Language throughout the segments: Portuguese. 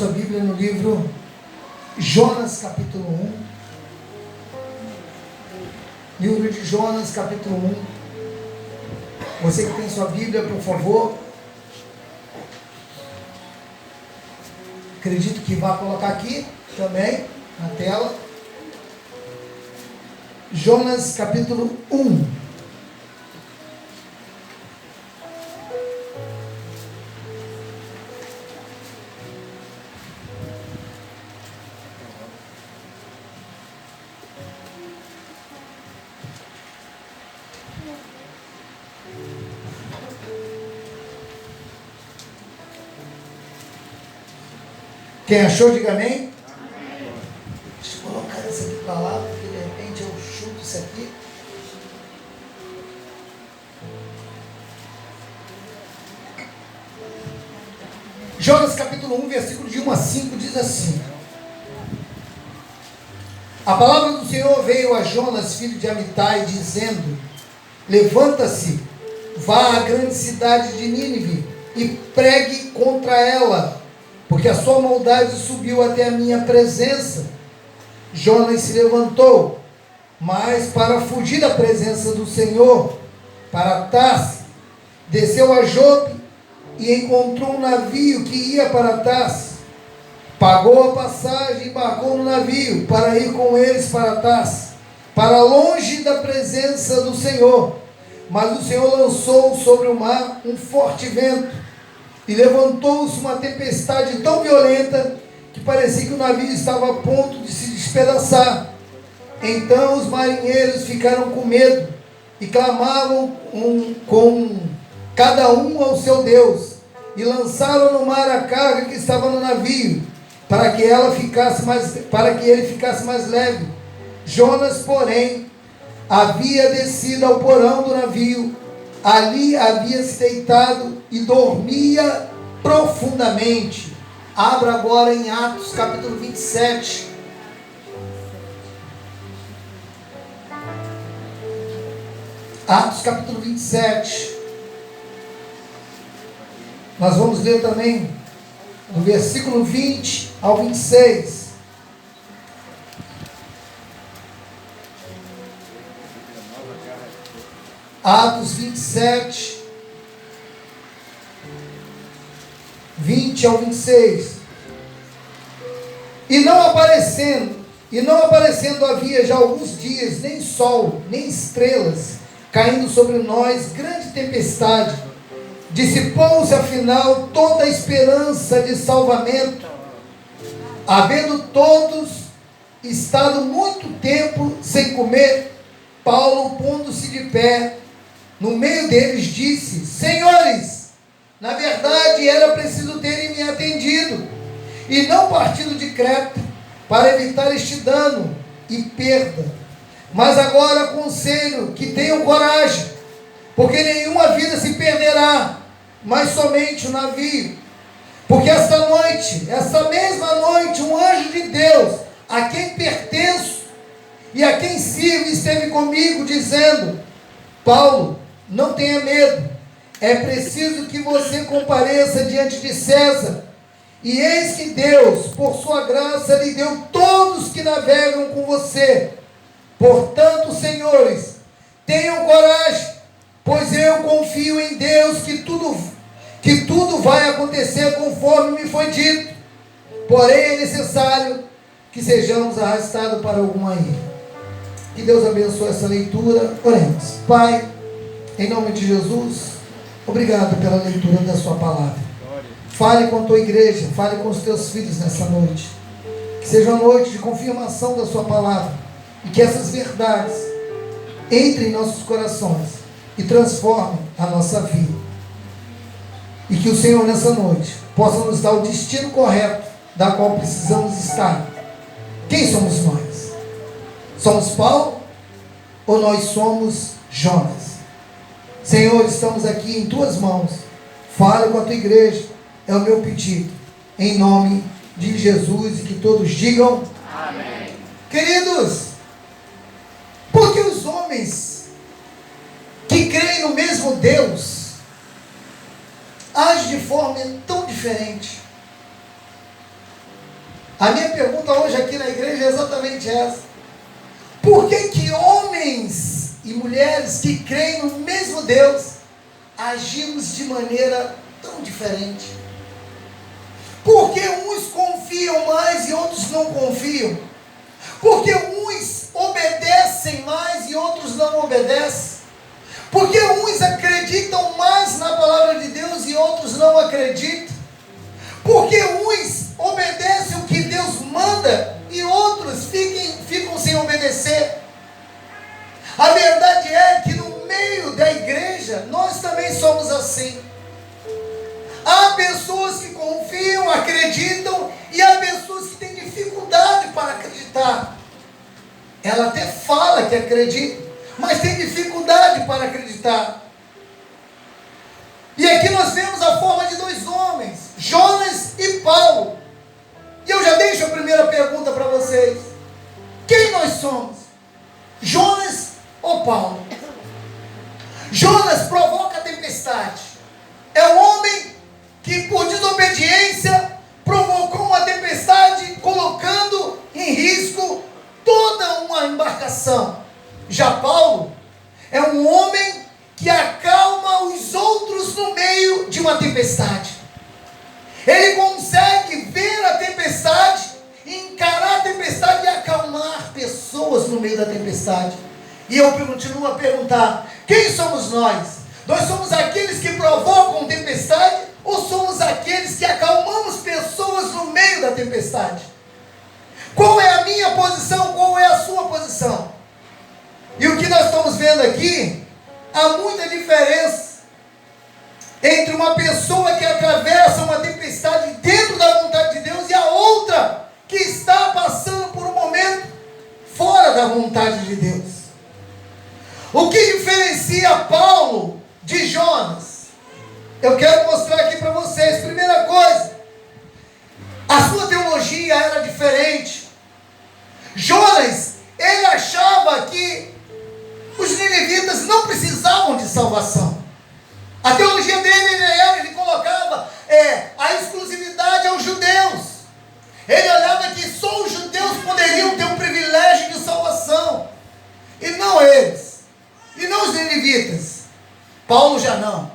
sua Bíblia no livro Jonas, capítulo 1. Livro de Jonas, capítulo 1. Você que tem sua Bíblia, por favor. Acredito que vai colocar aqui também, na tela. Jonas, capítulo 1. Quem achou, diga amém. Amém. Deixa eu colocar isso aqui para lá, porque de repente eu chuto isso aqui. Jonas capítulo 1, versículo de 1 a 5 diz assim: A palavra do Senhor veio a Jonas, filho de Amitai, dizendo: Levanta-se, vá à grande cidade de Nínive e pregue contra ela, porque a sua maldade subiu até a minha presença. Jonas se levantou, mas para fugir da presença do Senhor, para Tarse, desceu a Jope e encontrou um navio que ia para Tarse. Pagou a passagem e embarcou no navio para ir com eles para Tarse, para longe da presença do Senhor. Mas o Senhor lançou sobre o mar um forte vento, e levantou-se uma tempestade tão violenta que parecia que o navio estava a ponto de se despedaçar. Então os marinheiros ficaram com medo e clamavam com cada um ao seu Deus, e lançaram no mar a carga que estava no navio, para que ele ficasse mais leve. Jonas, porém, havia descido ao porão do navio. Ali havia se deitado e dormia profundamente. Abra agora em Atos capítulo 27. Atos capítulo 27. Nós vamos ler também do versículo 20 ao 26. Atos 27, 20 ao 26. E não aparecendo havia já alguns dias, nem sol, nem estrelas, caindo sobre nós grande tempestade. Dissipou-se afinal toda a esperança de salvamento, havendo todos estado muito tempo sem comer. Paulo, pondo-se de pé no meio deles, disse: Senhores, na verdade era preciso terem me atendido e não partido de Creta, para evitar este dano e perda. Mas agora aconselho que tenham coragem, porque nenhuma vida se perderá, mas somente o navio. Porque esta mesma noite, um anjo de Deus, a quem pertenço e a quem sirvo, esteve comigo, dizendo: Paulo, não tenha medo, é preciso que você compareça diante de César. E eis que Deus, por sua graça, lhe deu todos que navegam com você. Portanto, senhores, tenham coragem, pois eu confio em Deus que tudo vai acontecer conforme me foi dito. Porém, é necessário que sejamos arrastados para alguma ilha. Que Deus abençoe essa leitura. Oremos. Pai, em nome de Jesus, obrigado pela leitura da sua palavra. Fale com a tua igreja, fale com os teus filhos nessa noite. Que seja uma noite de confirmação da sua palavra, e que essas verdades entrem em nossos corações e transformem a nossa vida. E que o Senhor nessa noite possa nos dar o destino correto da qual precisamos estar. Quem somos nós? Somos Paulo ou nós somos Jonas? Senhor, estamos aqui em tuas mãos. Fale com a tua igreja, é o meu pedido, em nome de Jesus, e que todos digam amém. Queridos, por que os homens que creem no mesmo Deus agem de forma tão diferente? A minha pergunta hoje aqui na igreja é exatamente essa. Por que homens e mulheres que creem no mesmo Deus agimos de maneira tão diferente? Por que uns confiam mais e outros não confiam? Por que uns obedecem mais e outros não obedecem? Por que uns acreditam mais na palavra de Deus e outros não acreditam? Por que uns obedecem o que Deus manda e outros ficam sem obedecer? A verdade é que no meio da igreja nós também somos assim. Há pessoas que confiam, acreditam, e há pessoas que têm dificuldade para acreditar. Ela até fala que acredita, mas tem dificuldade para acreditar. E aqui nós vemos a forma de dois homens, Jonas e Paulo. E eu já deixo a primeira pergunta para vocês: quem nós somos? Jonas ou Paulo? Jonas provoca a tempestade. É um homem que, por desobediência, provocou uma tempestade, colocando em risco toda uma embarcação. Já Paulo é um homem que acalma os outros no meio de uma tempestade. Ele consegue ver a tempestade, encarar a tempestade e acalmar pessoas no meio da tempestade. E eu continuo a perguntar: quem somos nós? Nós somos aqueles que provocam tempestade ou somos aqueles que acalmamos pessoas no meio da tempestade? Qual é a minha posição? Qual é a sua posição? E o que nós estamos vendo aqui, há muita diferença entre uma pessoa que atravessa uma tempestade dentro da vontade de Deus e a outra que está passando por um momento fora da vontade de Deus. O que diferencia Paulo de Jonas? Eu quero mostrar aqui para vocês. Primeira coisa, a sua teologia era diferente. Jonas, ele achava que os ninivitas não precisavam de salvação. A teologia dele, ele colocava a exclusividade aos judeus. Ele olhava que só os judeus poderiam ter um privilégio de salvação, e não eles, e não os ninivitas. Paulo já não.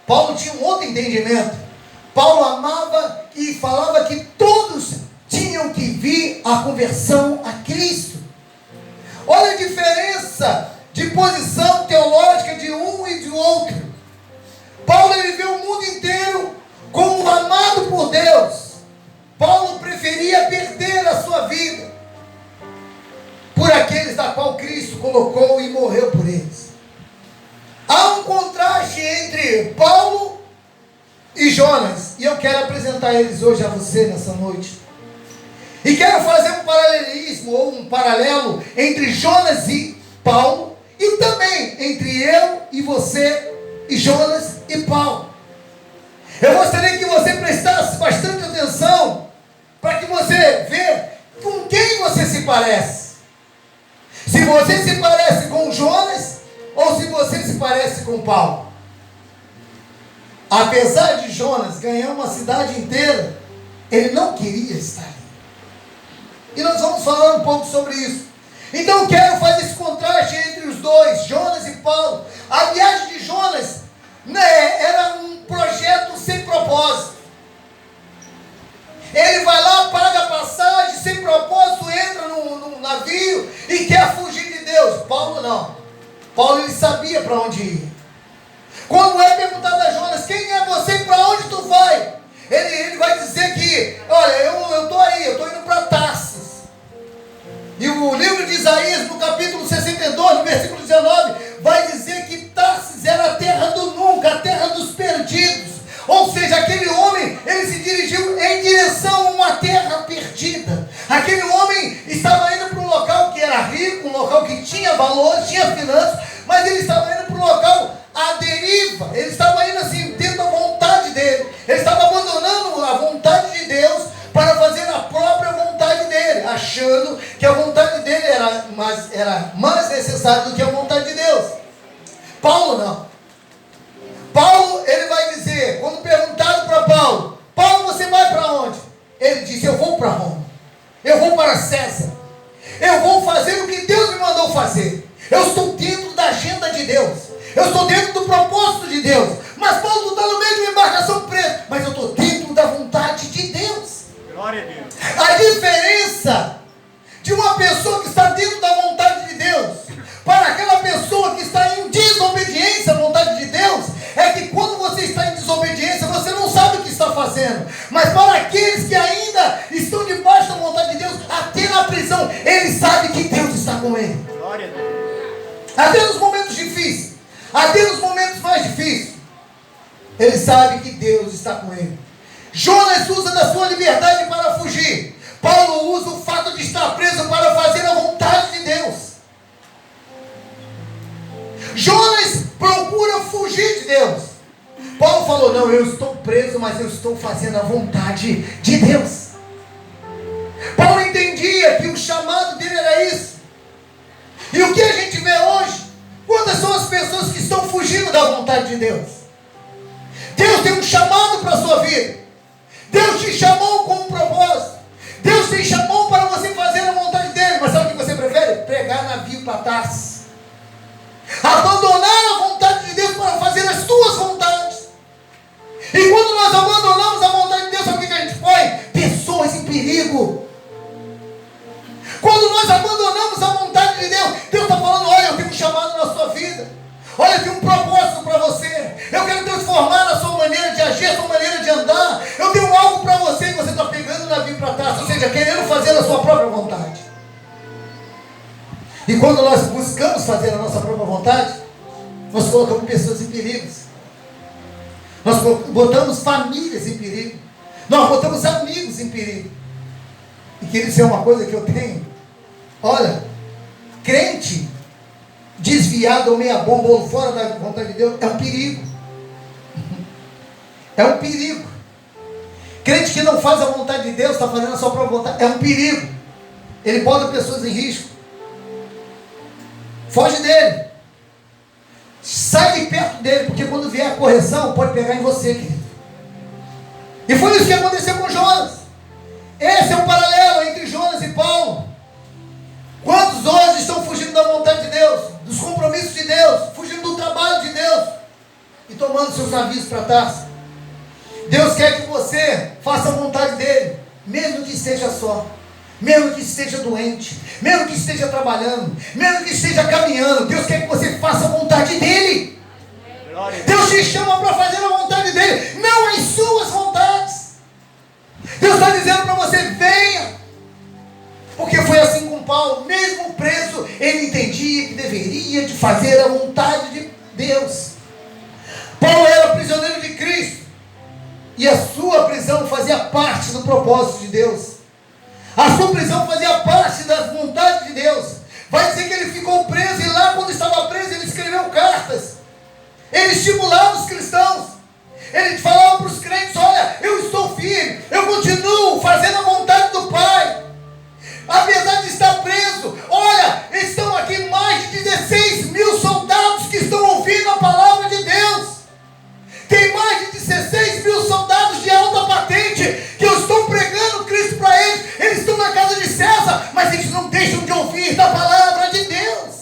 Paulo tinha um outro entendimento. Paulo amava e falava que todos tinham que vir à conversão a Cristo. Olha a diferença de posição teológica de um e de outro. Paulo, ele vê o mundo inteiro como amado por Deus. Paulo preferia perder a sua vida por aqueles da qual Cristo colocou e morreu por eles. Há um contraste entre Paulo e Jonas, e eu quero apresentar eles hoje a você nessa noite. E quero fazer um paralelismo ou um paralelo entre Jonas e Paulo, e também entre eu e você e Jonas e Paulo. Eu gostaria que você prestasse bastante atenção para que você veja com quem você se parece. Se você se parece com Jonas ou se você se parece com Paulo. Apesar de Jonas ganhar uma cidade inteira, ele não queria estar ali. E nós vamos falar um pouco sobre isso. Então eu quero fazer esse contraste entre os dois, Jonas e Paulo. A viagem de Jonas, era um projeto sem propósito. Ele vai lá, paga a passagem, sem propósito, entra no navio e quer fugir de Deus. Paulo não. Paulo, ele sabia para onde ir. Quando é perguntado a Jonas: quem é você e para onde tu vai? Ele vai dizer que, olha, eu estou aí, eu estou indo para Tarsis. E o livro de Isaías, no capítulo 62, no versículo 19, vai dizer que Tarsis era a terra do nunca, a terra dos perdidos. Ou seja, aquele homem, ele se dirigiu em direção a uma terra perdida. Aquele homem estava indo para um local que era rico, um local que tinha valor, tinha finanças, mas ele estava indo para um local à deriva. Ele estava indo assim, tendo a vontade dele. Ele estava abandonando a vontade de Deus para fazer a própria vontade dele, achando que a vontade dele era mais necessária do que a vontade de Deus. Paulo não. Paulo, ele vai dizer, quando perguntado para Paulo: Paulo, você vai para onde? Ele disse: eu vou para Roma. eu estou dentro do propósito de Deus. Mas Paulo não está no meio de uma embarcação presa, mas eu estou dentro da vontade de Deus. Glória a Deus. A diferença de uma pessoa que está dentro da vontade de Deus para aquela pessoa que está em desobediência à vontade de Deus é que quando você está em desobediência, você não sabe o que está fazendo. Mas para aqueles que ainda estão debaixo da vontade de Deus, até na prisão, ele sabe que Deus está com ele. Glória a Deus. Até nos momentos difíceis, até nos momentos mais difíceis, ele sabe que Deus está com ele. Jonas usa da sua liberdade para fugir. Paulo usa o fato de estar preso para fazer a vontade de Deus. Jonas procura fugir de Deus. Paulo falou, não, eu estou preso, mas eu estou fazendo a vontade de Deus. Paulo entendia que o chamado dele era isso. E o que a gente vê hoje? Quantas são as pessoas que estão fugindo da vontade de Deus? Deus tem um chamado para a sua vida. Deus te chamou com um propósito. Deus te chamou para você fazer a vontade dele. Mas sabe o que você prefere? Pregar navio para Tarsis. Abandonar a vontade de Deus para fazer as tuas vontades. E quando nós abandonamos a vontade de Deus, sabe o que a gente põe? Pessoas em perigo. Quando nós abandonamos a vontade de Deus, Deus está falando, olha, eu tenho um chamado na sua vida. Olha, eu tenho um propósito para você. Eu quero transformar a sua maneira de agir, a sua maneira de andar. Eu tenho algo para você e você está pegando o navio para trás, ou seja, querendo fazer a sua própria vontade. E quando nós buscamos fazer a nossa própria vontade, nós colocamos pessoas em perigos. Nós botamos famílias em perigo. Nós botamos amigos em perigo. E queria dizer uma coisa que eu tenho. Olha, crente desviado ou meia bomba ou fora da vontade de Deus é um perigo. É um perigo. Crente que não faz a vontade de Deus, está fazendo a sua própria vontade, é um perigo. Ele bota pessoas em risco. Foge dele. Sai de perto dele, porque quando vier a correção, pode pegar em você, querido. E foi isso que aconteceu com Jonas. Esse é o paralelo entre Jonas e Paulo. Quantos hoje estão fugindo da vontade de Deus, dos compromissos de Deus, fugindo do trabalho de Deus e tomando seus navios para Tarsis? Deus quer que você faça a vontade dele, mesmo que esteja só, mesmo que esteja doente, mesmo que esteja trabalhando, mesmo que esteja caminhando. Deus quer que você faça a vontade dele. Deus te chama para fazer a vontade dele, não as suas vontades. Deus está dizendo para você, venha. Porque foi assim com Paulo, mesmo preso, ele entendia que deveria de fazer a vontade de Deus. Paulo era prisioneiro de Cristo, e a sua prisão fazia parte do propósito de Deus. A sua prisão fazia parte da vontade de Deus. Vai dizer que ele ficou preso, e lá quando estava preso, ele escreveu cartas. Ele estimulava os cristãos. Ele falava para os crentes, olha, eu estou firme, eu continuo fazendo a vontade do Pai. Apesar de estar preso, olha, estão aqui mais de 16 mil soldados que estão ouvindo a palavra de Deus. Tem mais de 16 mil soldados de alta patente que eu estou pregando Cristo para eles. Eles estão na casa de César, mas eles não deixam de ouvir da palavra de Deus.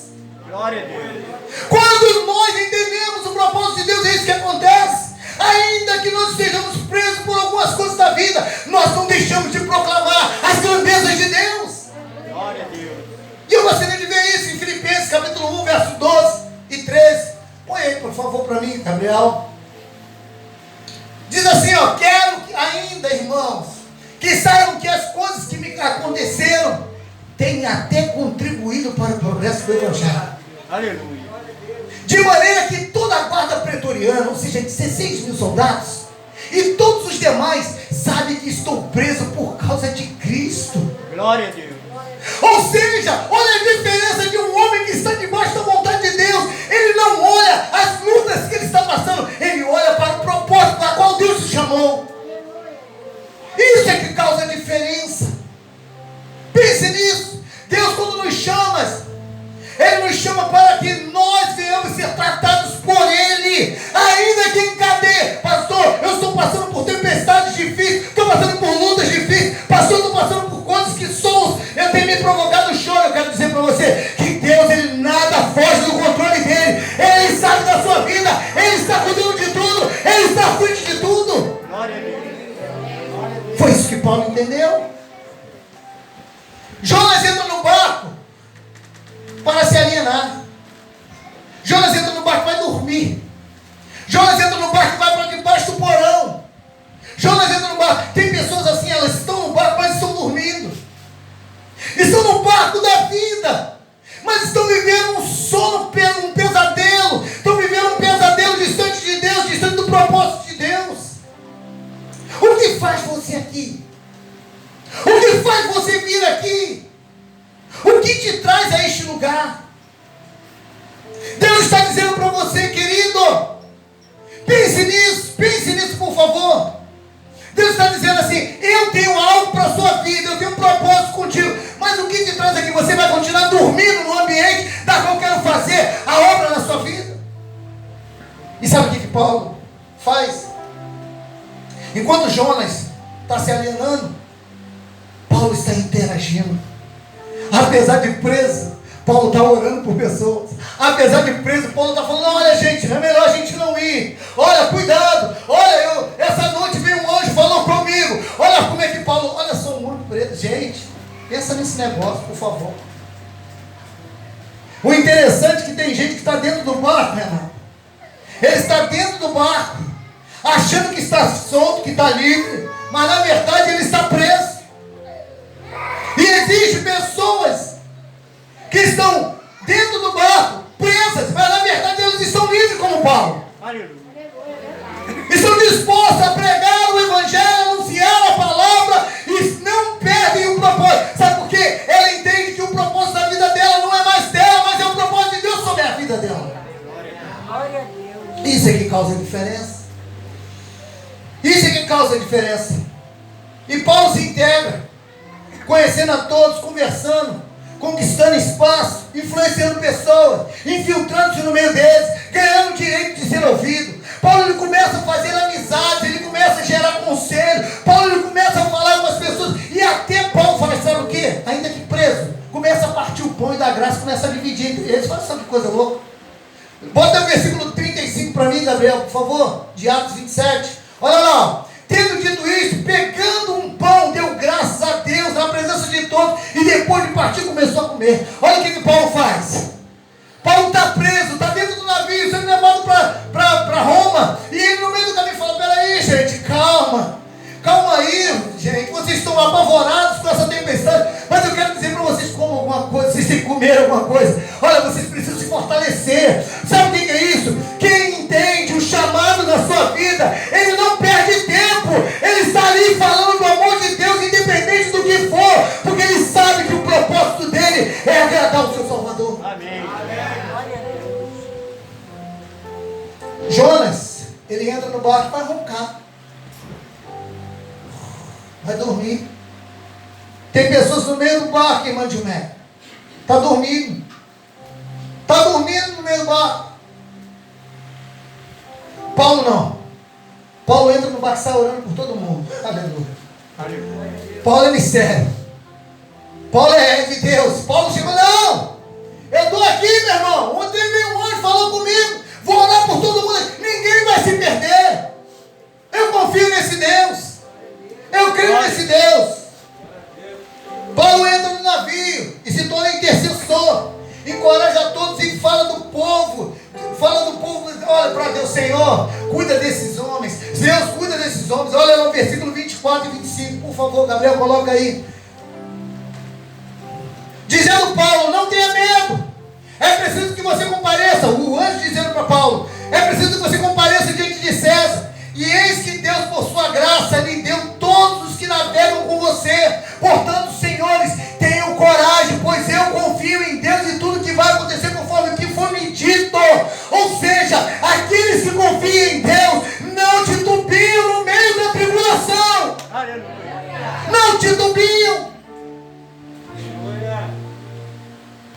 Glória a Deus. Quando nós entendemos o propósito de Deus, é isso que acontece. Ainda que nós estejamos presos por algumas coisas da vida, nós não deixamos de proclamar as grandezas de Deus. Glória a Deus. E eu gostaria de ver isso em Filipenses capítulo 1, verso 12 e 13. Põe aí, por favor, para mim, Gabriel. Diz assim, ó, quero ainda, irmãos, que saibam que as coisas que me aconteceram têm até contribuído para o progresso do Evangelho. Aleluia. De maneira que toda a guarda pretoriana, ou seja, 16 mil soldados, e todos os demais, sabem que estou preso por causa de Cristo. Glória a Deus. Ou seja, olha a diferença de um homem que está debaixo da vontade de Deus. Ele não olha as lutas que ele está passando, ele olha para o propósito para qual Deus te chamou. Isso é que causa a diferença. Pense nisso. Deus, quando nos chama, Ele nos chama para que nós venhamos ser tratados por Ele, ainda que em cadeia. Pastor, eu estou passando por tempestades difíceis, estou passando por lutas difíceis, pastor, estou passando por coisas que eu tenho me provocado choro. Eu quero dizer para você que Deus, Ele nada foge do controle dele. Ele sabe da sua Paulo entendeu. Jonas entra no barco para se alienar. Jonas entra no barco e vai dormir. Jonas entra no barco e vai para debaixo do porão. Jonas entra no barco. Tem pessoas assim, elas estão no barco, mas estão dormindo. Estão no barco da vida, mas estão vivendo um sono, um pesadelo. Estão vivendo um pesadelo distante de Deus, distante do propósito de Deus. O que faz você aqui? O que faz você vir aqui? O que te traz a este lugar? Deus está dizendo para você, querido, pense nisso por favor. Deus está dizendo assim, eu tenho algo para a sua vida, eu tenho um propósito contigo, mas o que te traz aqui? Você vai continuar dormindo no ambiente da qual eu quero fazer a obra na sua vida? E sabe o que Paulo faz? Enquanto Jonas está se alienando, Paulo está interagindo. Apesar de preso, Paulo está orando por pessoas. Apesar de preso, Paulo está falando, olha gente, é melhor a gente não ir. Olha, cuidado. Olha, essa noite veio um anjo, falou comigo. Olha como é que Paulo, olha só o muro preto. Gente, pensa nesse negócio, por favor. O interessante é que tem gente que está dentro do barco, Renato. Ele está dentro do barco, achando que está solto, que está livre, mas na verdade ele está preso. E existem pessoas que estão dentro do barco, presas, mas na verdade eles estão livres como Paulo. Aleluia. Estão dispostos a pregar o evangelho, anunciar a palavra e não perdem o propósito. Sabe por quê? Ela entende que o propósito da vida dela não é mais dela, mas é o propósito de Deus sobre a vida dela. Glória a Deus. Isso é que causa a diferença. Isso é que causa a diferença. E Paulo se integra, conhecendo a todos, conversando, conquistando espaço, influenciando pessoas, infiltrando-se no meio deles, ganhando o direito de ser ouvido. Paulo ele começa a fazer amizades, ele começa a gerar conselho, Paulo ele começa a falar com as pessoas, e até Paulo fala, sabe o que? Ainda que preso, começa a partir o pão e da graça, começa a dividir entre eles. Olha só que coisa louca. Bota o versículo 35 para mim, Gabriel, por favor, de Atos 27. Olha lá, tendo dito isso, pegando um pão, deu graças a Deus na presença de todos, e depois de partir começou a comer. Olha o que Paulo faz. Paulo está preso, está dentro do navio, sendo levado para Roma, e ele no meio do caminho fala, peraí gente, calma aí, gente, vocês estão apavorados com essa tempestade, mas eu quero dizer para vocês, comam alguma coisa, vocês têm que comer alguma coisa. Olha, vocês precisam se fortalecer. Sabe o que é isso? Quem entende o chamado na sua vida, ele não perde tempo, ele está ali falando do amor de Deus, independente do que for, porque ele sabe que o propósito dele é agradar o seu Salvador. Amém. Glória a Deus. Jonas, ele entra no barco, vai roncar, vai dormir. Tem pessoas no meio do barco, irmã de Mé, está dormindo no meio do barco. Paulo não. Paulo entra no barco e sai orando por todo mundo. Aleluia. Aleluia. Paulo é mistério. Paulo é de Deus. Paulo chegou, não, eu estou aqui, meu irmão. Ontem veio um anjo, falou comigo, vou orar por todo mundo. Ninguém vai se perder. Eu confio nesse Deus. Eu creio nesse Deus. Paulo entra no navio e se torna intercessor, encoraja a todos e fala do povo, olha para Deus, Senhor, cuida desses homens, Deus cuida desses homens. Olha no versículo 24 e 25, por favor, Gabriel, coloca aí. Dizendo Paulo, não tenha medo, é preciso que você compareça, o anjo dizendo para Paulo, é preciso que você compareça diante de César, e eis que Deus por sua graça lhe deu todos os que navegam com você. Portanto, senhores, tenham coragem, pois eu confio em Deus e tudo que vai acontecer conforme o que foi me dito. Ou seja, aqueles que confiam em Deus não titubeam no meio da tribulação. Aleluia. Não titubeam.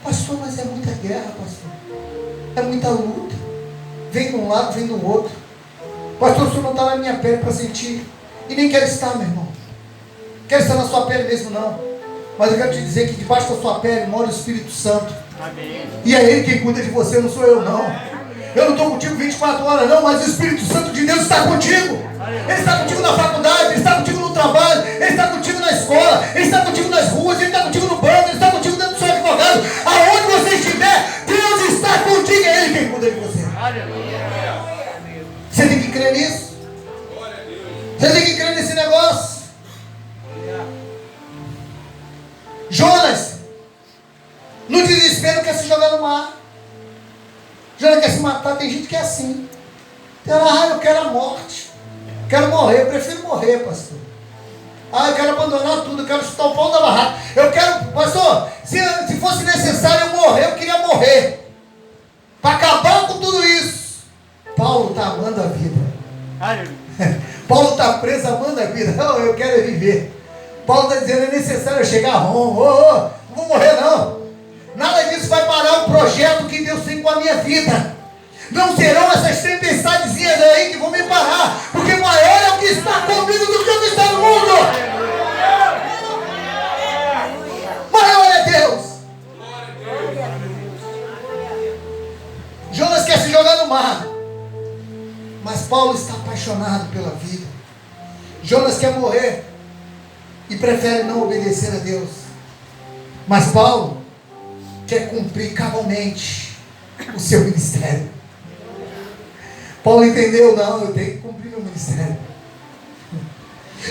Pastor, mas é muita guerra, pastor. É muita luta. Vem de um lado, vem do outro. Pastor, o senhor não está na minha pele para sentir. E nem quero estar, meu irmão. Quero estar na sua pele mesmo, não. Mas eu quero te dizer que debaixo da sua pele mora o Espírito Santo. Amém. E é Ele quem cuida de você, não sou eu, não. Eu não estou contigo 24 horas, não, mas o Espírito Santo de Deus está contigo. Ele está contigo na faculdade, Ele está contigo no trabalho, Ele está contigo na escola, Ele está contigo nas ruas, Ele está contigo no banco, Ele está contigo dentro do seu advogado. Aonde você estiver, Deus está contigo, é Ele quem cuida de você. Você tem que crer nisso. Você tem que crer nesse negócio. Jonas, no desespero, quer se jogar no mar. Jonas quer se matar. Tem gente que é assim. Eu quero a morte. Quero morrer. Eu prefiro morrer, pastor. Eu quero abandonar tudo. Eu quero chutar o pão da barraca. Eu quero, pastor, se fosse necessário eu morrer, eu queria morrer. Para acabar com tudo isso. Paulo está amando a vida. Paulo está preso amando a vida. Não, eu quero viver. Paulo está dizendo, é necessário eu chegar a Roma. Não vou morrer não. Nada disso vai parar o projeto que Deus tem com a minha vida. Não serão essas tempestadezinhas aí que vão me parar. Porque maior é o que está comigo do que o que está no mundo. Maior é Deus. Jonas quer se jogar no mar. Mas Paulo está apaixonado pela vida. Jonas quer morrer e prefere não obedecer a Deus. Mas Paulo quer cumprir cabalmente o seu ministério. Paulo entendeu, não, eu tenho que cumprir meu ministério.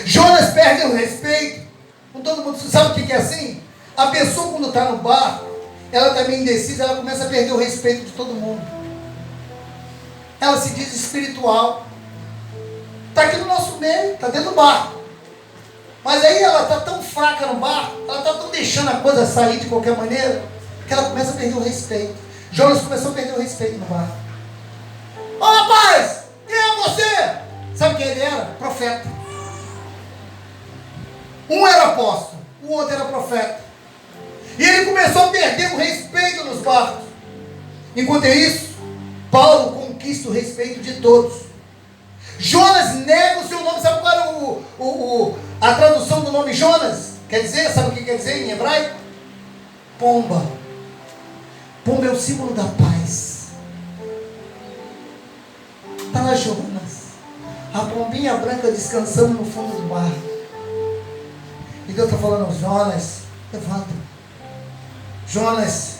Jonas perde o respeito com todo mundo. Sabe o que é assim? A pessoa quando está no barco, ela está meio indecisa, ela começa a perder o respeito de todo mundo. Ela se diz espiritual. Está aqui no nosso meio, está dentro do barco. Mas aí ela está tão fraca no barco, ela está tão deixando a coisa sair de qualquer maneira, que ela começa a perder o respeito. Jonas começou a perder o respeito no barco. Ô rapaz, quem é você? Sabe quem ele era? Profeta. Um era apóstolo, o outro era profeta. E ele começou a perder o respeito nos barcos. Enquanto é isso, Paulo conquista o respeito de todos. Jonas nega o seu nome. Sabe qual era a tradução do nome Jonas? Quer dizer, sabe o que quer dizer em hebraico? Pomba. Pomba é o símbolo da paz. Está lá Jonas, a pombinha branca descansando no fundo do mar. E Deus está falando, Jonas, levanta. Jonas,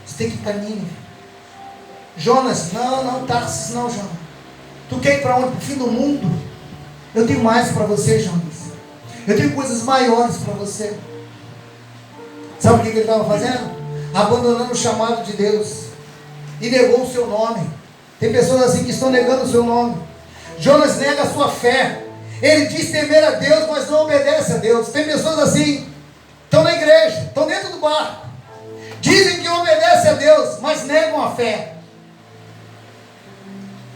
você tem que ir para Nínive. Jonas, não, Tarsis não, Jonas. Tu quer ir para onde? Para o fim do mundo? Eu tenho mais para você, Jonas. Eu tenho coisas maiores para você. Sabe o que ele estava fazendo? Abandonando o chamado de Deus. E negou o seu nome. Tem pessoas assim que estão negando o seu nome. Jonas nega a sua fé. Ele diz temer a Deus, mas não obedece a Deus. Tem pessoas assim, estão na igreja, estão dentro do barco. Dizem que obedecem a Deus, mas negam a fé.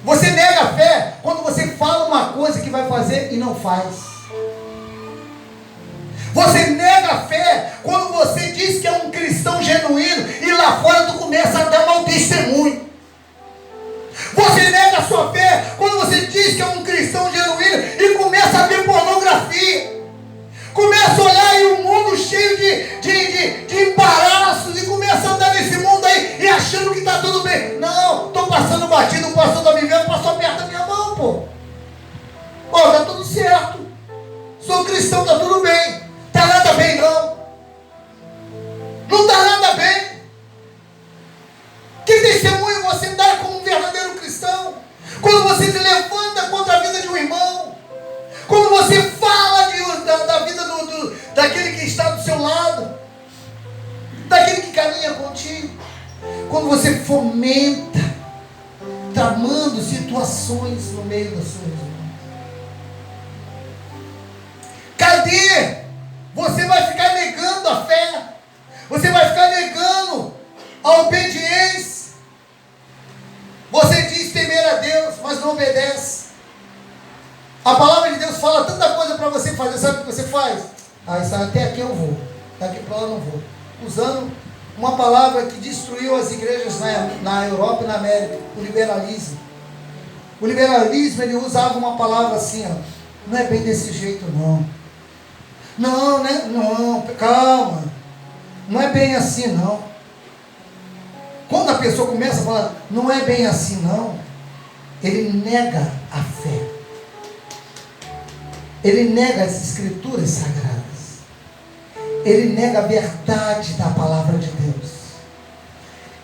Você nega a fé quando você fala uma coisa que vai fazer e não faz. Você nega a fé quando você diz que é um cristão genuíno e lá fora tu começa a dar mau testemunho. Você nega a sua fé quando você diz que é um cristão genuíno e começa a ver pornografia. Começa a olhar em um mundo cheio de embaraços e começa a andar nesse mundo aí e achando que está tudo bem. Não, estou passando batido, o pastor está me vendo, o pastor aperta a minha mão, pô. Está tudo certo. Sou cristão, está tudo bem. Está nada bem, não. Não está nada bem. Que testemunho você dá como um verdadeiro cristão? Quando você se levanta contra a vida de um irmão. Quando você fala da vida daquele que está do seu lado. Daquele que caminha contigo. Quando você fomenta, tramando situações no meio das suas irmãs. Cadê? Você vai ficar negando a fé. Você vai ficar negando a obediência. Você diz temer a Deus, mas não obedece. A palavra de Deus fala tanta coisa para você fazer. Sabe o que você faz? Até aqui eu vou, daqui para lá eu não vou. Usando uma palavra que destruiu as igrejas na Europa e na América, o liberalismo. O liberalismo, ele usava uma palavra assim, não é bem desse jeito não. Não, né? Não, calma. Não é bem assim não. Quando a pessoa começa a falar, não é bem assim não, ele nega a fé. ele nega as escrituras sagradas. Ele nega a verdade da palavra de Deus.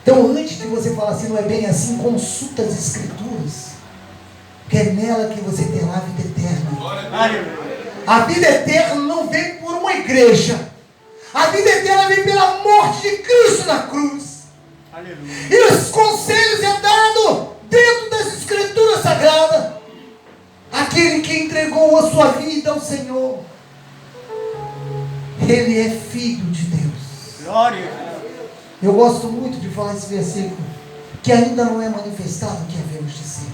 Então, antes de você falar assim, não é bem assim, consulta as escrituras, porque é nela que você terá a vida eterna. A vida eterna não vem por uma igreja. A vida eterna vem pela morte de Cristo na cruz. Aleluia. E os conselhos é dado dentro das escrituras sagradas. Aquele que entregou a sua vida ao Senhor, ele é filho de Deus. Glória. Eu gosto muito de falar esse versículo, que ainda não é manifestado o que havemos de ser.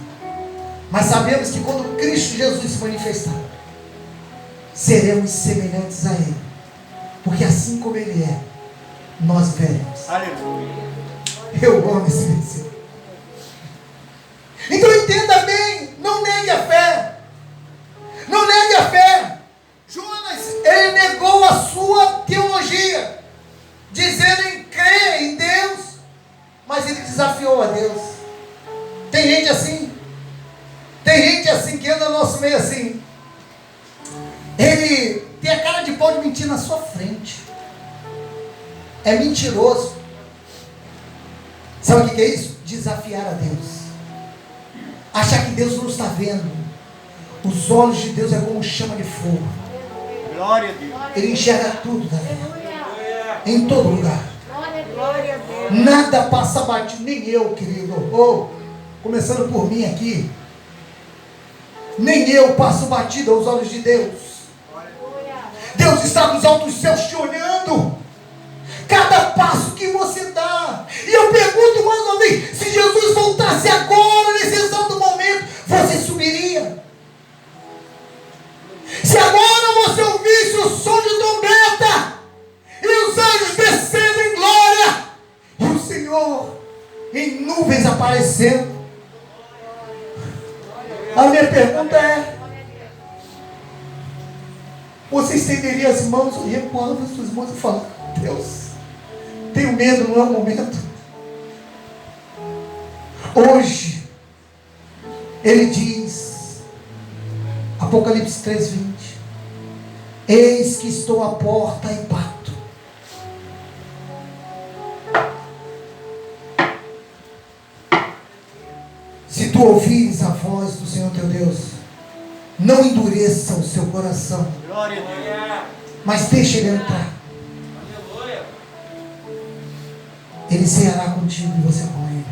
Mas sabemos que quando Cristo Jesus se manifestar, seremos semelhantes a Ele. Porque assim como Ele é, nós veremos. Aleluia. Eu amo esse versículo. Então entenda bem, não negue a fé. Não negue a fé. Jonas, ele negou a sua teologia, dizendo em crer em Deus, mas ele desafiou a Deus. Tem gente assim. Tem gente assim que anda no nosso meio assim. Ele tem a cara de pau de mentir na sua frente. É mentiroso. Sabe o que é isso? Desafiar a Deus. Achar que Deus não está vendo. Os olhos de Deus é como chama de fogo. Glória a Deus. Ele enxerga tudo da vida. Em todo lugar. Glória a Deus. Nada passa batido, nem eu, querido. Começando por mim aqui. Nem eu passo batido aos olhos de Deus. Deus está nos altos céus te olhando. Cada passo que você dá. E eu pergunto mais uma vez: se Jesus voltasse agora, nesse exato momento, você subiria? Se agora você ouvisse o som de trombeta e os anjos descendo em glória e o Senhor em nuvens aparecendo, a minha pergunta é: você estenderia as mãos ou recuava as suas mãos e falar: Deus, tenho medo, não é o momento. Hoje ele diz, Apocalipse 3:20: eis que estou à porta e bato. Se tu ouvires a voz do Senhor teu Deus, não endureça o seu coração, Glória a Deus. mas deixa ele entrar. Ele ceará contigo e você com ele.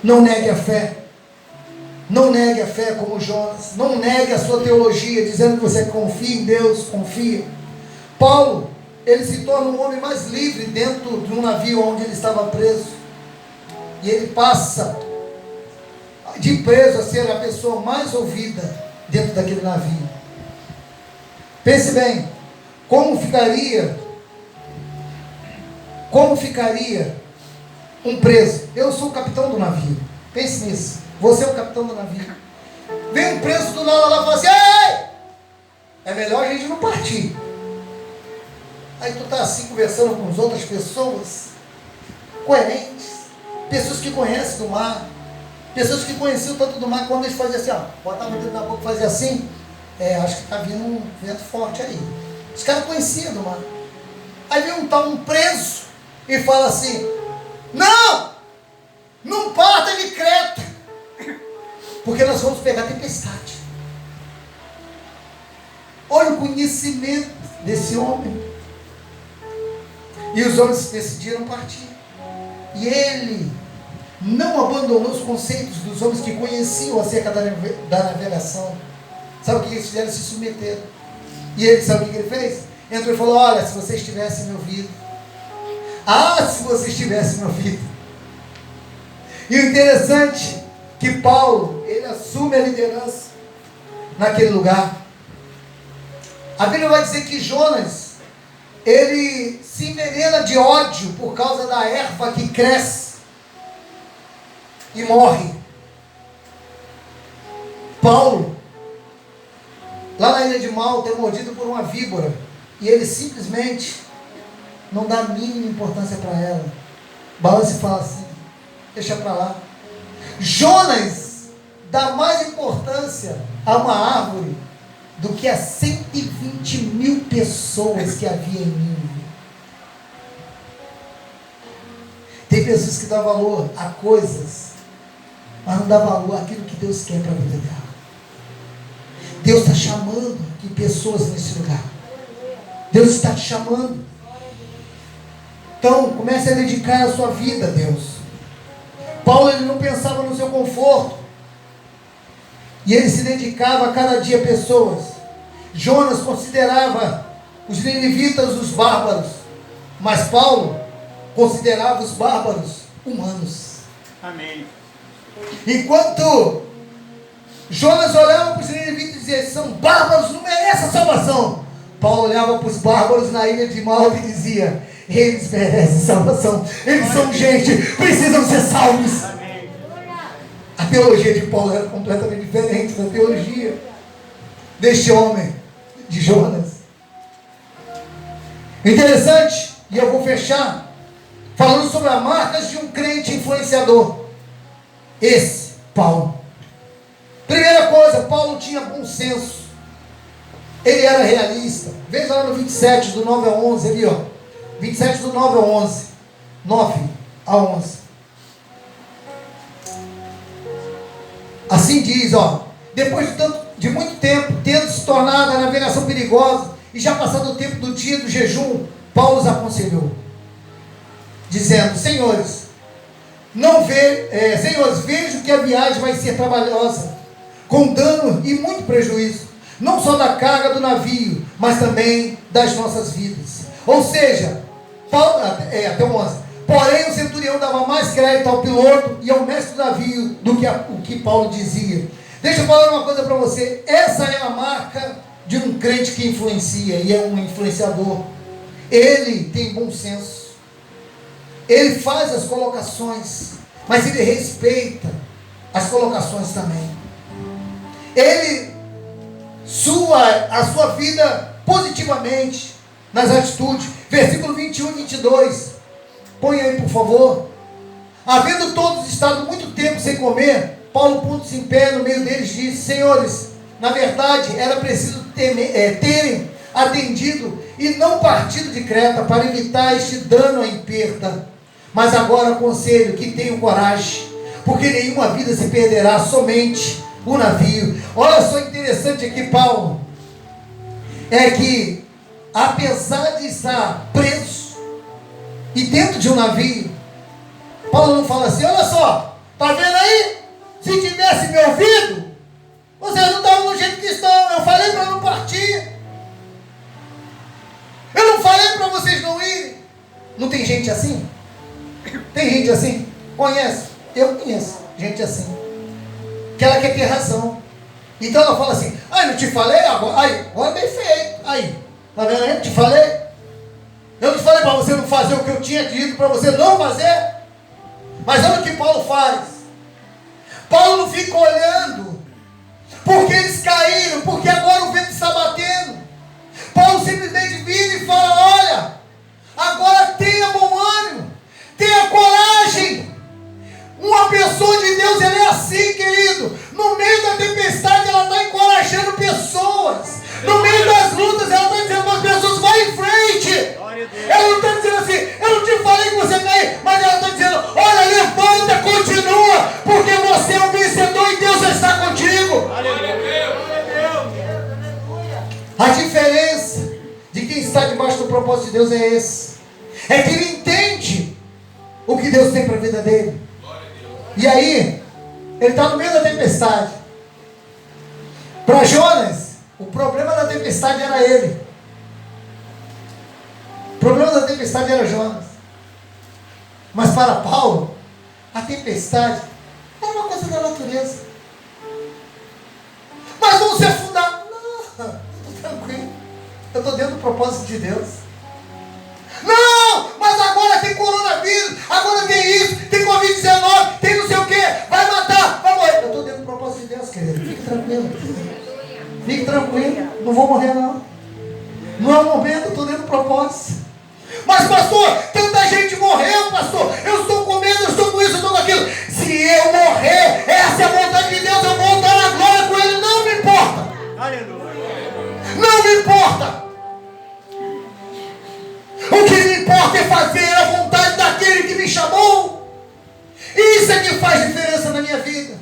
Não negue a fé. Não negue a fé como Jonas. Não negue a sua teologia, dizendo que você confia em Deus, confia. Paulo, ele se torna um homem mais livre dentro de um navio onde ele estava preso. E ele passa de preso a ser a pessoa mais ouvida dentro daquele navio. Pense bem, como ficaria um preso? Eu sou o capitão do navio. Pense nisso. Você é o capitão do navio. Vem um preso do nada lá e fala assim: ei! É melhor a gente não partir. Aí tu está assim conversando com as outras pessoas coerentes, pessoas que conhecem do mar, pessoas que conheciam tanto do mar, quando eles faziam assim, ó, botavam o dedo na boca e faziam assim, acho que está vindo um vento forte aí. Os caras conheciam do mar. Aí vem um preso e fala assim: não parta de Creta, porque nós vamos pegar tempestade. Olha o conhecimento desse homem. E os homens decidiram partir. E ele não abandonou os conceitos dos homens que conheciam acerca da navegação. Sabe o que eles fizeram? Se submeteram. E ele, sabe o que ele fez? Entrou e falou: olha, se vocês tivessem me ouvido. Se vocês tivessem me ouvido. E o interessante que Paulo, ele assume a liderança naquele lugar. A Bíblia vai dizer que Jonas, ele se envenena de ódio por causa da erva que cresce e morre. Paulo, lá na ilha de Malta, é mordido por uma víbora, e ele simplesmente não dá a mínima importância para ela. Balança e fala assim: deixa para lá. Jonas dá mais importância a uma árvore do que a 120 mil pessoas que havia em Nínive. Tem pessoas que dão valor a coisas, mas não dá valor àquilo que Deus quer para a vida dela. Deus está chamando aqui pessoas nesse lugar. Deus está te chamando. Então, comece a dedicar a sua vida a Deus. Paulo, ele não pensava no seu conforto. E ele se dedicava a cada dia a pessoas. Jonas considerava os ninivitas os bárbaros. Mas Paulo considerava os bárbaros humanos. Amém. Enquanto Jonas olhava para os ninivitas e dizia: são bárbaros, não merecem a salvação. Paulo olhava para os bárbaros na ilha de Malta e dizia: eles merecem salvação. Eles são gente, precisam ser salvos. Amém. A teologia de Paulo era completamente diferente da teologia deste homem, de Jonas. Interessante, e eu vou fechar falando sobre as marcas de um crente influenciador. Esse, Paulo. Primeira coisa, Paulo tinha bom senso. Ele era realista. Veja lá no 27, do 9 a 11, ali ó. 27 do 9 a 11. 9 a 11. Assim diz, ó. Depois de muito tempo, tendo se tornado a navegação perigosa, e já passado o tempo do dia do jejum, Paulo os aconselhou, dizendo: senhores, vejo que a viagem vai ser trabalhosa, com dano e muito prejuízo, não só da carga do navio, mas também das nossas vidas. Ou seja, Paulo, até o 11. Porém, o centurião dava mais crédito ao piloto e ao mestre do navio do que o que Paulo dizia. Deixa eu falar uma coisa para você. Essa é a marca de um crente que influencia e é um influenciador. Ele tem bom senso. Ele faz as colocações, mas ele respeita as colocações também. Ele a sua vida positivamente nas atitudes. Versículo 21 e 22. Põe aí, por favor. Havendo todos estado muito tempo sem comer, Paulo, pondo-se em pé no meio deles, disse: senhores, na verdade era preciso terem atendido e não partido de Creta para evitar este dano em perda. Mas agora aconselho que tenham coragem, porque nenhuma vida se perderá, somente o navio. Olha só, interessante aqui, Paulo, é que apesar de estar preso e dentro de um navio, Paulo não fala assim: olha só, tá vendo aí? Se tivesse me ouvido, vocês não estavam do jeito que estão. Eu falei para não partir. Eu não falei para vocês não irem. Não tem gente assim? Tem gente assim? Conhece? Eu conheço gente assim, que ela quer ter razão. Então ela fala assim: ai, não te falei? Agora bem feito. Aí, tá vendo aí? Te falei? Eu não te falei para você não fazer o que eu tinha dito para você não fazer? Mas olha o que Paulo faz. Paulo não fica olhando porque eles caíram, porque agora o vento está batendo. Paulo simplesmente vira e fala: olha, agora tenha bom ânimo, tenha coragem. Uma pessoa de Deus, ela é assim, querido. No meio da tempestade, ela está encorajando pessoas. No meio das lutas, ela está dizendo para as pessoas: vai em frente. Ela não está dizendo assim: eu não te falei que você caiu, mas ela está dizendo: olha, levanta, continua, porque você é um vencedor e Deus está contigo. A diferença de quem está debaixo do propósito de Deus é esse: é que ele entende o que Deus tem para a vida dele. E aí, ele está no meio da tempestade. Para Jonas, o problema da tempestade era ele. O problema da tempestade era Jonas. Mas para Paulo, a tempestade era uma coisa da natureza. Mas vamos se afundar. Não, eu estou tranquilo. Eu estou dentro do propósito de Deus. Não, mas agora tem coronavírus, agora tem isso, tem Covid-19, tem não sei o que, vai matar, vai morrer. Eu estou dentro do propósito de Deus, querido. Fique tranquilo. Fique tranquilo, não vou morrer não. Não é o momento, eu estou dentro do propósito. Mas pastor, tanta gente morreu, pastor. Eu estou com medo, eu estou com isso, eu estou com aquilo. Se eu morrer, essa é a vontade de Deus, eu Aleluia. Não me importa. O que me importa é fazer a vontade daquele que me chamou. Isso é que faz diferença na minha vida.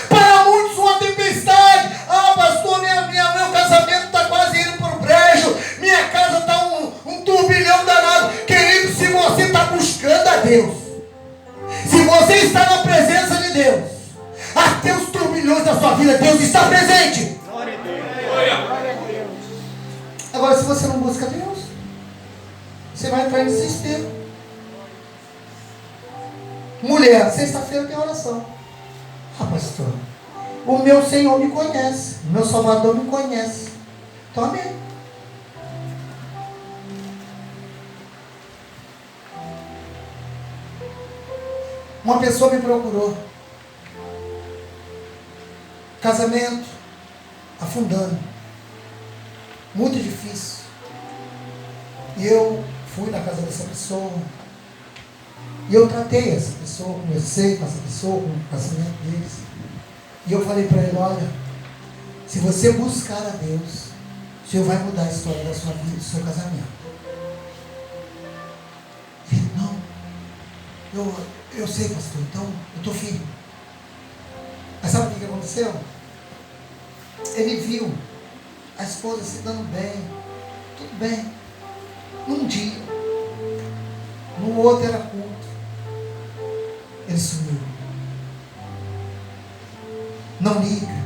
Para muitos uma tempestade. Ah, pastor, meu casamento está quase indo para o brejo. Minha casa está um turbilhão danado. Querido, se você está buscando a Deus, se você está na presença de Deus, até os turbilhões da sua vida, Deus está presente. Glória a Deus. Glória a Deus. Agora, se você não busca Deus, você vai entrar em desespero. Mulher, sexta-feira tem oração. Ah, pastor, o meu Senhor me conhece, o meu Salvador me conhece. Então, amém. Uma pessoa me procurou. Casamento afundando. Muito difícil. E eu fui na casa dessa pessoa. E eu tratei essa pessoa, conversei com essa pessoa, com o casamento deles. E eu falei para ele, olha, se você buscar a Deus, o Senhor vai mudar a história da sua vida, do seu casamento. Ele, não, eu sei, pastor, então eu estou firme. Mas sabe o que aconteceu? Ele viu a esposa se dando bem, tudo bem. Num dia, no outro era culto. Ele sumiu. Não liga.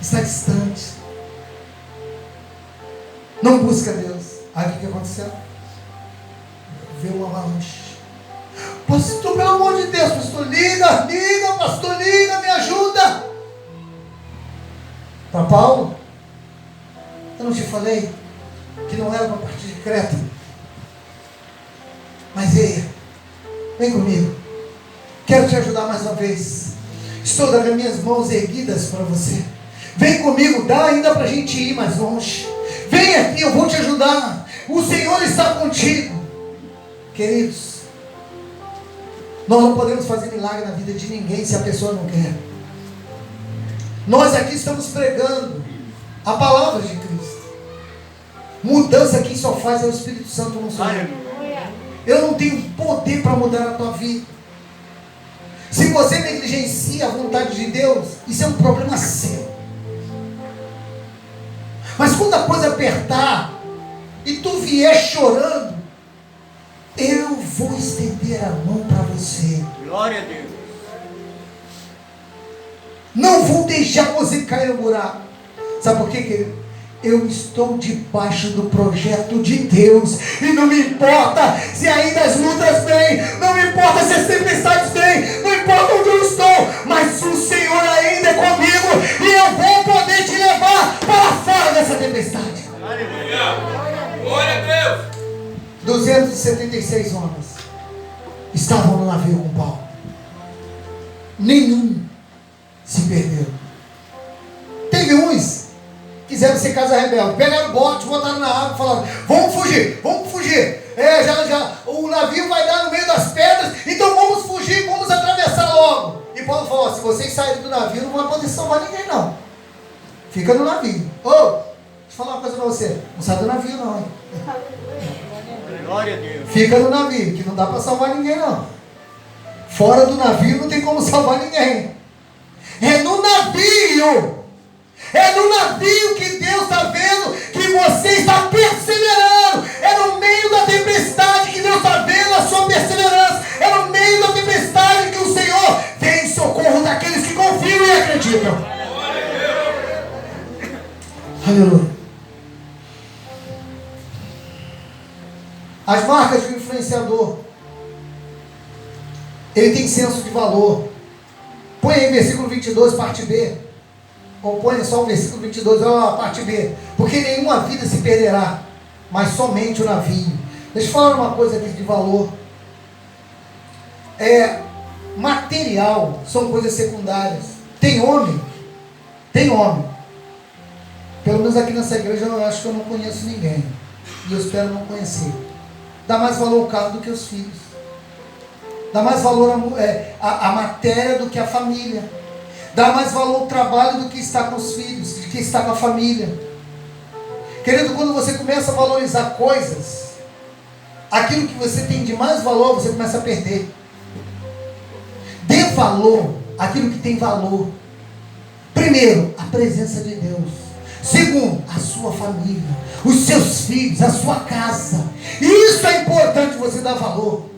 Está distante. Não busca Deus. Aí o que aconteceu? Veio uma avalanche. Pastor, pelo amor de Deus, pastor, liga, pastor, liga, me ajuda. Para Paulo, eu não te falei que não era para partir de Creta? Mas vem comigo. Quero te ajudar mais uma vez. Estou dando as minhas mãos erguidas para você. Vem comigo, dá ainda para a gente ir mais longe. Vem aqui, eu vou te ajudar. O Senhor está contigo. Queridos, nós não podemos fazer milagre na vida de ninguém se a pessoa não quer. Nós aqui estamos pregando a palavra de Cristo. Mudança quem só faz é o Espírito Santo, não sou eu. Eu não tenho poder para mudar a tua vida. Se você negligencia a vontade de Deus, isso é um problema seu. Mas quando a coisa apertar e tu vier chorando, eu vou estender a mão para você. Glória a Deus. Não vou deixar você cair no buraco. Sabe por quê, querido? Eu estou debaixo do projeto de Deus. E não me importa se ainda as lutas vêm. Não me importa se as tempestades vêm. Não importa onde eu estou. Mas o Senhor ainda é comigo. E eu vou poder te levar para fora dessa tempestade. Aleluia. Glória a Deus. 276 homens estavam no navio com Paulo. Nenhum se perdeu. Teve uns quiseram ser casa rebelde, pegaram o bote, botaram na água e falaram, vamos fugir, já, o navio vai dar no meio das pedras, então vamos fugir, vamos atravessar logo. E Paulo falou, se vocês saírem do navio, não vai poder salvar ninguém não, fica no navio. Deixa eu falar uma coisa para você, não sai do navio não, hein? Glória a Deus. Fica no navio, que não dá para salvar ninguém não. Fora do navio não tem como salvar ninguém. É no navio que Deus está vendo que você está perseverando. É no meio da tempestade que Deus está vendo a sua perseverança. É no meio da tempestade que o Senhor vem em socorro daqueles que confiam e acreditam. Aleluia. As marcas do influenciador. Ele tem senso de valor. Põe aí versículo 22, parte B. Ou põe só o versículo 22, a parte B. Porque nenhuma vida se perderá, mas somente o navio. Deixa eu falar uma coisa aqui de valor. Material são coisas secundárias. Tem homem. Pelo menos aqui nessa igreja eu acho que eu não conheço ninguém. E eu espero não conhecer. Dá mais valor ao carro do que os filhos. Dá mais valor a matéria do que a família. Dá mais valor ao trabalho do que estar com os filhos, do que estar com a família. Querido, quando você começa a valorizar coisas, aquilo que você tem de mais valor, você começa a perder. Dê valor àquilo que tem valor. Primeiro, a presença de Deus. Segundo, a sua família, os seus filhos, a sua casa. Isso é importante você dar valor.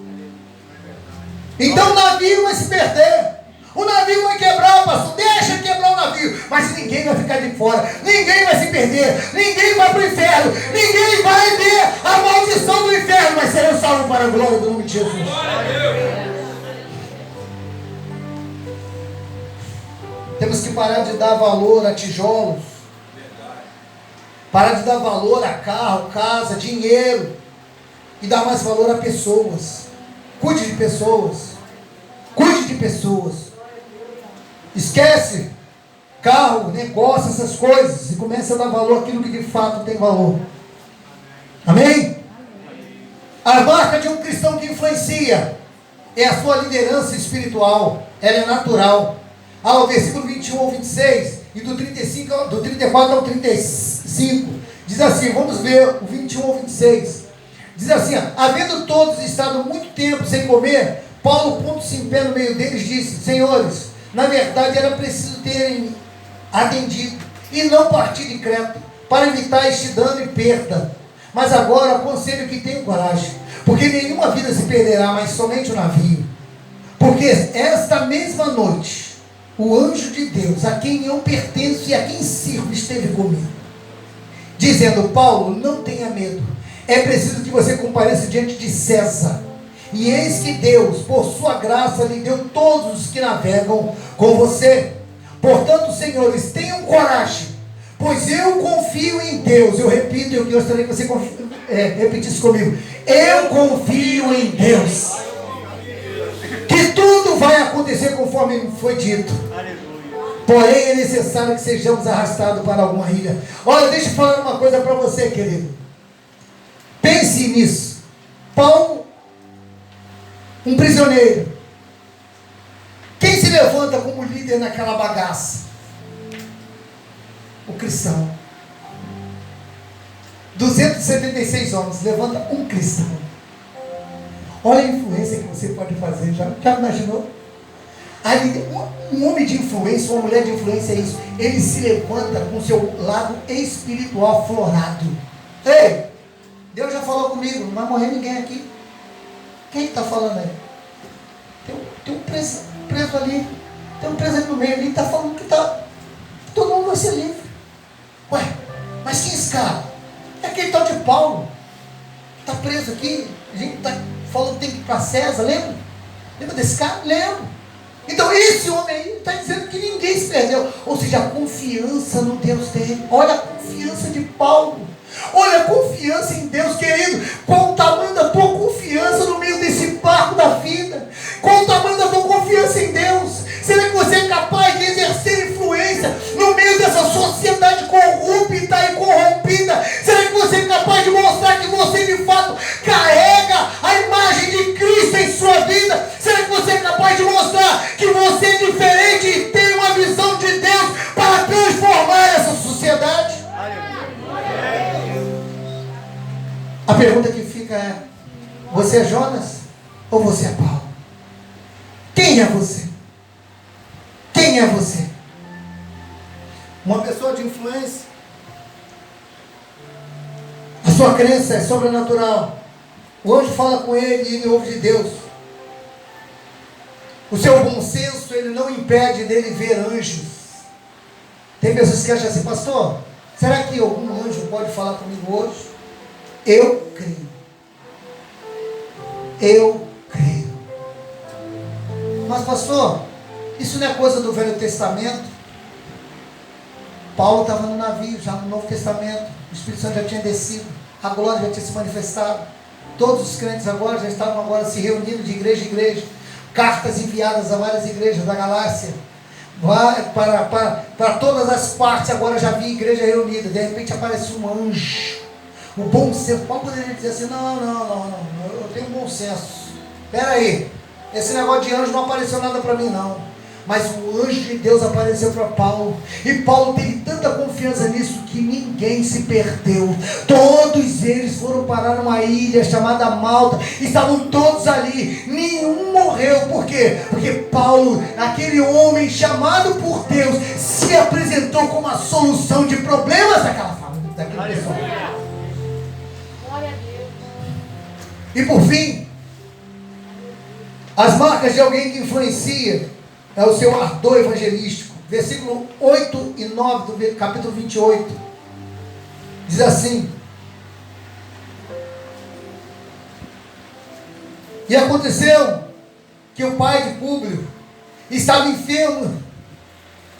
Então o navio vai se perder. O navio vai quebrar, pastor. Deixa quebrar o navio. Mas ninguém vai ficar de fora. Ninguém vai se perder. Ninguém vai para o inferno. Ninguém vai ver a maldição do inferno. Mas serão salvos para a glória do nome de Jesus. Temos que parar de dar valor a tijolos. Parar de dar valor a carro, casa, dinheiro. E dar mais valor a pessoas. Cuide de pessoas. Cuide de pessoas. Esquece carro, negócio, essas coisas. E começa a dar valor àquilo que de fato tem valor. Amém? A marca de um cristão que influencia é a sua liderança espiritual. Ela é natural. O versículo 21 ao 26 e do 34 ao 35 diz assim, vamos ver o 21 ao 26. Diz assim, havendo todos estado muito tempo sem comer, Paulo, pondo-se em pé no meio deles, disse, senhores, na verdade era preciso terem atendido e não partir de Creta, para evitar este dano e perda. Mas agora aconselho que tenham coragem, porque nenhuma vida se perderá, mas somente o navio. Porque esta mesma noite, o anjo de Deus, a quem eu pertenço e a quem sirvo, esteve comigo, dizendo, Paulo, não tenha medo, é preciso que você compareça diante de César. E eis que Deus, por sua graça, lhe deu todos os que navegam com você. Portanto, senhores, tenham coragem, pois eu confio em Deus. Eu repito, eu gostaria que você repetisse comigo. Eu confio em Deus. Que tudo vai acontecer conforme foi dito. Porém, é necessário que sejamos arrastados para alguma ilha. Olha, deixa eu falar uma coisa para você, querido. Pense nisso. Paulo, um prisioneiro. Quem se levanta como líder naquela bagaça? O cristão. 276 homens, levanta um cristão. Olha a influência que você pode fazer. Já imaginou? Ali, um homem de influência, uma mulher de influência é isso. Ele se levanta com seu lado espiritual florado. Ei, Deus já falou comigo, não vai morrer ninguém aqui. Quem está falando aí? Tem um preso ali. Tem um preso ali no meio ali, está falando que todo mundo vai ser livre. Ué, mas quem é esse cara? É aquele tal de Paulo. Está preso aqui. A gente está falando que tem que ir para César, lembra? Lembra desse cara? Lembro. Então esse homem aí está dizendo que ninguém se perdeu. Ou seja, a confiança no Deus dele. Olha a confiança de Paulo. Olha a confiança em Deus, querido. Qual o tamanho da tua confiança no meio desse barco da vida? Qual o tamanho da tua confiança em Deus? Será que você é capaz de exercer influência no meio dessa sociedade corrupta e corrompida? Será que você é capaz de mostrar que você de fato carrega a imagem de Cristo em sua vida? Será que você é capaz de mostrar que você é diferente e tem uma visão de Deus para transformar essa sociedade? A pergunta que fica é, você é Jonas ou você é Paulo? Quem é você? Quem é você? Uma pessoa de influência. A sua crença é sobrenatural. O anjo fala com ele e ele ouve de Deus. O seu bom senso, ele não impede dele ver anjos. Tem pessoas que acham assim, pastor, será que algum anjo pode falar comigo hoje? Eu creio. Eu creio. Mas pastor, isso não é coisa do Velho Testamento? Paulo estava no navio, já no Novo Testamento. O Espírito Santo já tinha descido. A glória já tinha se manifestado. Todos os crentes agora já estavam se reunindo de igreja em igreja. Cartas enviadas a várias igrejas da Galácia. Para todas as partes agora já havia igreja reunida. De repente aparece um anjo. O bom senso. Paulo poderia dizer assim, não, eu tenho um bom senso. Espera aí, esse negócio de anjo não apareceu nada para mim não. Mas o anjo de Deus apareceu para Paulo. E Paulo teve tanta confiança nisso que ninguém se perdeu. Todos eles foram parar numa ilha chamada Malta. Estavam todos ali. Nenhum morreu. Por quê? Porque Paulo, aquele homem chamado por Deus, se apresentou como a solução de problemas daquela família, daquela pessoa. Glória a Deus. E por fim, as marcas de alguém que influencia é o seu ardor evangelístico. Versículo 8 e 9 do capítulo 28. Diz assim: E aconteceu que o pai de Públio estava enfermo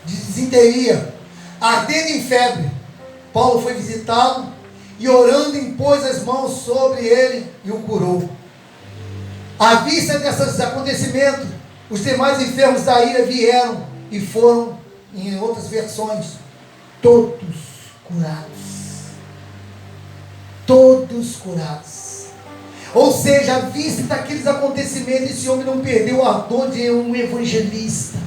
de disenteria, ardendo em febre. Paulo foi visitá-lo e orando impôs as mãos sobre ele e o curou. À vista desses acontecimentos, os demais enfermos da ilha vieram e foram, em outras versões, todos curados. Todos curados. Ou seja, à vista daqueles acontecimentos, esse homem não perdeu o ardor de um evangelista.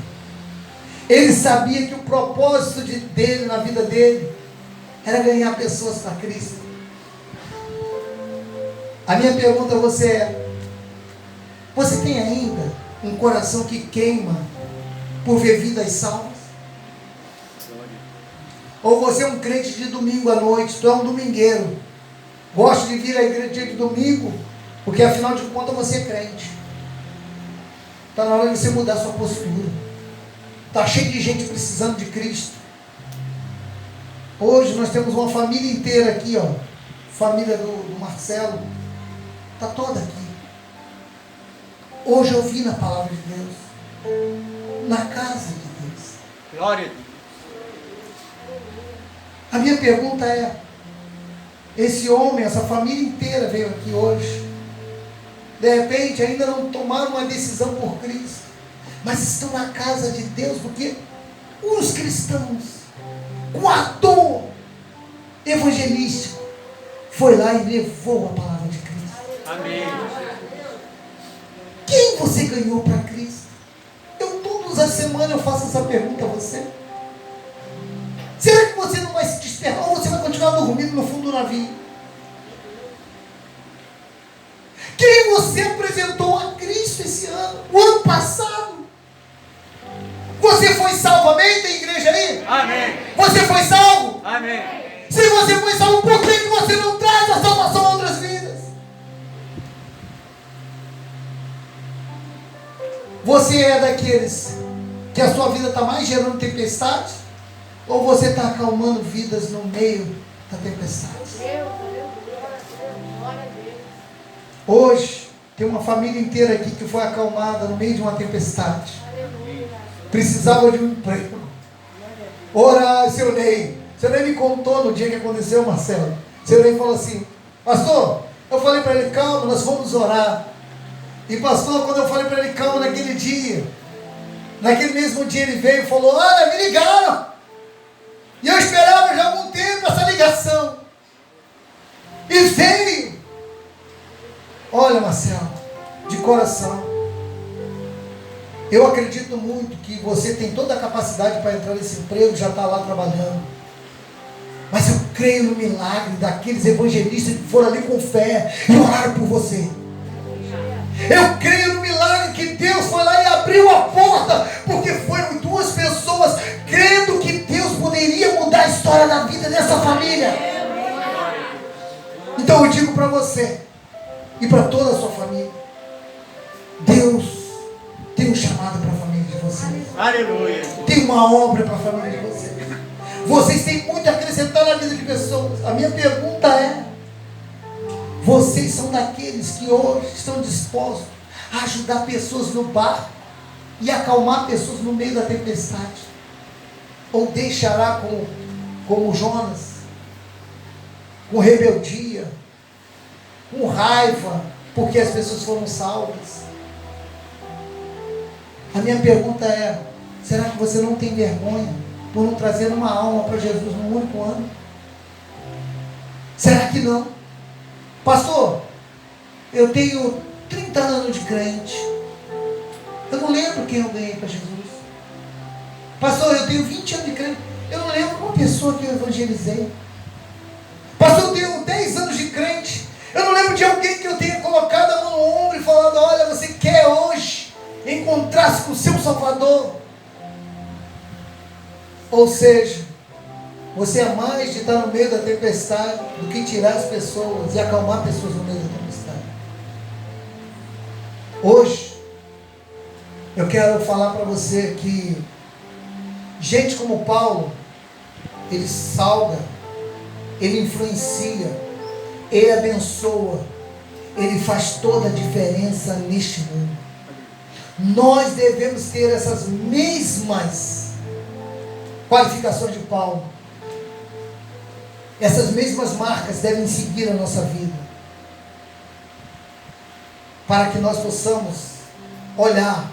Ele sabia que o propósito dele na vida dele era ganhar pessoas para Cristo. A minha pergunta a você é: você tem ainda um coração que queima por ver vidas salvas? Ou você é um crente de domingo à noite, tu é um domingueiro, gosta de vir à igreja dia de domingo, porque afinal de contas você é crente. Está na hora de você mudar sua postura. Está cheio de gente precisando de Cristo. Hoje nós temos uma família inteira aqui, ó. Família do Marcelo. Está toda aqui. Hoje eu vi na palavra de Deus. Na casa de Deus. Glória a Deus. A minha pergunta é: esse homem, essa família inteira veio aqui hoje. De repente ainda não tomaram uma decisão por Cristo, mas estão na casa de Deus, porque os cristãos, com ardor evangelístico, foi lá e levou a palavra de Cristo. Amém. Quem você ganhou para Cristo? Todas as semanas eu faço essa pergunta a você. Será que você não vai se despertar, ou você vai continuar dormindo no fundo do navio? Quem você apresentou a Cristo esse ano? O ano passado? Você foi salvo, amém? Tem igreja aí? Amém. Você foi salvo? Amém. Se você foi salvo, por que você não traz a salvação a outras vidas? Você é daqueles que a sua vida está mais gerando tempestade? Ou você está acalmando vidas no meio da tempestade? Glória a Deus. Hoje, tem uma família inteira aqui que foi acalmada no meio de uma tempestade. Precisava de um emprego. Ora, seu Ney me contou no dia que aconteceu, Marcelo. Seu Ney falou assim: pastor, eu falei para ele, calma, nós vamos orar. E pastor, quando eu falei para ele, calma, naquele dia, naquele mesmo dia ele veio e falou: olha, me ligaram. E eu esperava já há algum tempo essa ligação. E veio. Olha, Marcelo, de coração, eu acredito muito que você tem toda a capacidade para entrar nesse emprego, já está lá trabalhando. Mas eu creio no milagre daqueles evangelistas que foram ali com fé e oraram por você. Eu creio no milagre que Deus foi lá e abriu a porta, porque foram duas pessoas crendo que Deus poderia mudar a história da vida dessa família. Então eu digo para você e para toda a sua família: Deus tem um chamado para a família de vocês. Aleluia. Tem uma obra para a família de vocês. Vocês têm muito a acrescentar na vida de pessoas. A minha pergunta é: vocês são daqueles que hoje estão dispostos a ajudar pessoas no barco e acalmar pessoas no meio da tempestade? Ou deixará como Jonas, com rebeldia, com raiva, porque as pessoas foram salvas? A minha pergunta é: será que você não tem vergonha por não trazer uma alma para Jesus num único ano? Será que não? Pastor, eu tenho 30 anos de crente, eu não lembro quem eu ganhei para Jesus. Pastor, eu tenho 20 anos de crente. Eu não lembro uma pessoa que eu evangelizei. Pastor, eu tenho 10 anos de crente. Eu não lembro de alguém que eu tenha colocado a mão no ombro e falado: olha, você quer hoje encontrar-se com o seu Salvador? Ou seja, você é mais de estar no meio da tempestade do que tirar as pessoas e acalmar pessoas no meio da tempestade. Hoje, eu quero falar para você que gente como Paulo, ele salga, ele influencia, ele abençoa, ele faz toda a diferença neste mundo. Nós devemos ter essas mesmas qualificações de Paulo. Essas mesmas marcas devem seguir a nossa vida, para que nós possamos olhar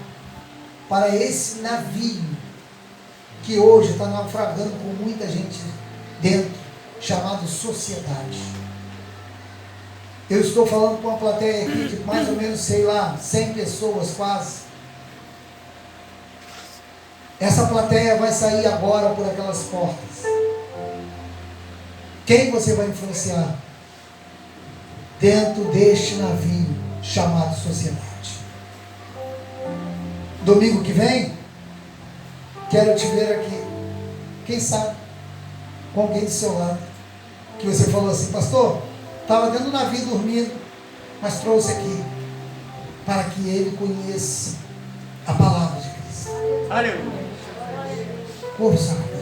para esse navio que hoje está naufragando com muita gente dentro, chamado sociedade. Eu estou falando com uma plateia aqui de mais ou menos, 100 pessoas quase. Essa plateia vai sair agora por aquelas portas. Quem você vai influenciar dentro deste navio chamado sociedade? Domingo que vem, quero te ver aqui. Quem sabe, com alguém do seu lado, que você falou assim: pastor, estava dentro do navio dormindo, mas trouxe aqui, para que ele conheça a palavra de Cristo. Aleluia. Ouça.